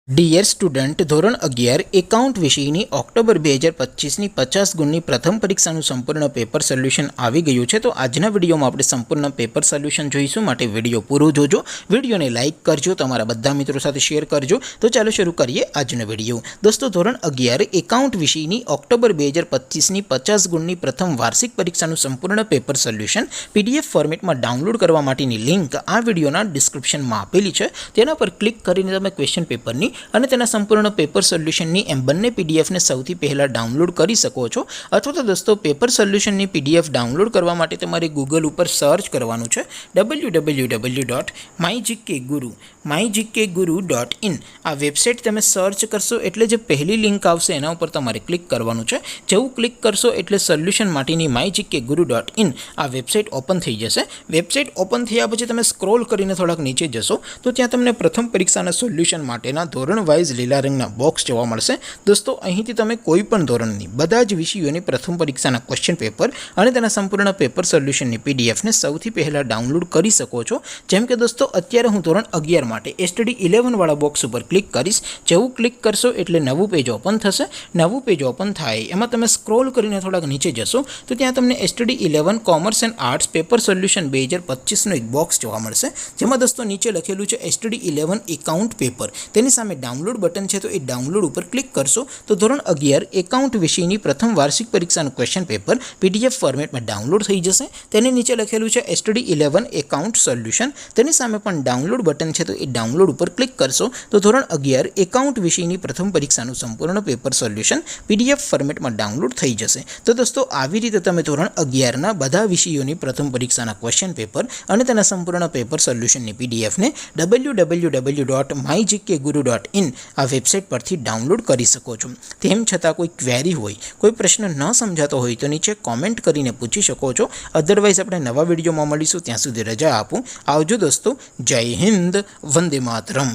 Dear student, ધોરણ 11 account વિષયની October 2025ની 50 ગુણની પ્રથમ પરીક્ષાનું સંપૂર્ણ પેપર સોલ્યુશન આવી ગયું છે। તો આજના વિડીયોમાં આપણે સંપૂર્ણ પેપર સોલ્યુશન જોઈશું, માટે વિડીયો પૂરો જોજો, વિડીયોને લાઇક કરજો, તમારા બધા મિત્રો સાથે શેર કરજો। તો ચાલો શરૂ કરીએ આજનો વિડીયો। દોસ્તો, ધોરણ 11 એકાઉન્ટ વિષયની ઓક્ટોબર 2025ની 50 ગુણની પ્રથમ વાર્ષિક પરીક્ષાનું સંપૂર્ણ પેપર સોલ્યુશન PDF ફોર્મેટમાં ડાઉનલોડ કરવા માટેની લિંક આ વિડીયોના ડિસ્ક્રિપ્શનમાં આપેલી છે। તેના પર ક્લિક કરીને તમે ક્વેશ્ચન પેપરની અને તેના સંપૂર્ણ પેપર સોલ્યુશનની એમ બંને પીડીએફને સૌથી પહેલાં ડાઉનલોડ કરી શકો છો। અથવા તો દોસ્તો, પેપર સોલ્યુશનની પીડીએફ ડાઉનલોડ કરવા માટે તમારે ગૂગલ ઉપર સર્ચ કરવાનું છે www.mygkguru.in। આ વેબસાઇટ તમે સર્ચ કરશો એટલે જે પહેલી લિંક આવશે એના ઉપર તમારે ક્લિક કરવાનું છે। જેવું ક્લિક કરશો એટલે સોલ્યુશન માટેની mygkguru.in આ વેબસાઇટ ઓપન થઈ જશે। વેબસાઇટ ઓપન થયા પછી તમે સ્ક્રોલ કરીને થોડાક નીચે જશો તો ત્યાં તમને પ્રથમ પરીક્ષાના સોલ્યુશન માટેના ધોરણ વાઇઝ લીલા રંગના બોક્સ જોવા મળશે। દોસ્તો, અહીંથી તમે કોઈ પણ ધોરણની બધા જ વિષયોની પ્રથમ પરીક્ષાના ક્વેશ્ચન પેપર અને તેના સંપૂર્ણ પેપર સોલ્યુશનની પીડીએફને સૌથી પહેલાં ડાઉનલોડ કરી શકો છો। જેમ કે દોસ્તો, અત્યારે હું ધોરણ 11 માટે STD 11 વાળા બોક્સ ઉપર ક્લિક કરીશ। જેવું ક્લિક કરશો એટલે નવું પેજ ઓપન થશે। નવું પેજ ઓપન થાય એમાં તમે સ્ક્રોલ કરીને થોડાક નીચે જશો તો ત્યાં તમને STD 11 commerce and arts paper solution 2025નું એક બોક્સ જોવા મળશે, જેમાં દોસ્તો નીચે લખેલું છે STD 11 એકાઉન્ટ પેપર। તેની સામે ડાઉનલોડ બટન છે, તો એ ડાઉનલોડ ઉપર ક્લિક કરશો તો ધોરણ 11 એકાઉન્ટ વિષયની પ્રથમ વાર્ષિક પરીક્ષાનું ક્વેશ્ચન પેપર PDF ફોર્મેટમાં ડાઉનલોડ થઈ જશે। તેની નીચે લખેલું છે STD 11 એકાઉન્ટ સોલ્યુશન। તેની સામે પણ ડાઉનલોડ બટન છે, તો એ ડાઉનલોડ ઉપર ક્લિક કરશો તો ધોરણ 11 એકાઉન્ટ વિષયની પ્રથમ પરીક્ષાનું સંપૂર્ણ પેપર સોલ્યુશન PDF ફોર્મેટમાં ડાઉનલોડ થઈ જશે। તો દોસ્તો, આવી રીતે તમે ધોરણ 11ના બધા વિષયોની પ્રથમ પરીક્ષાના ક્વેશ્ચન પેપર અને તેના સંપૂર્ણ પેપર સોલ્યુશનની પીડીએફને www.mygkguru.in આ વેબસાઇટ પરથી ડાઉનલોડ કરી શકો છો। તેમ છતાં કોઈ ક્વેરી હોય, કોઈ પ્રશ્ન ન સમજાતો હોય તો નીચે કોમેન્ટ કરીને પૂછી શકો છો। અધરવાઇઝ આપણે નવા વિડીયોમાં મળીશું, ત્યાં સુધી રજા આપું। આવજો દોસ્તો, જય હિન્દ, વંદે માતરમ।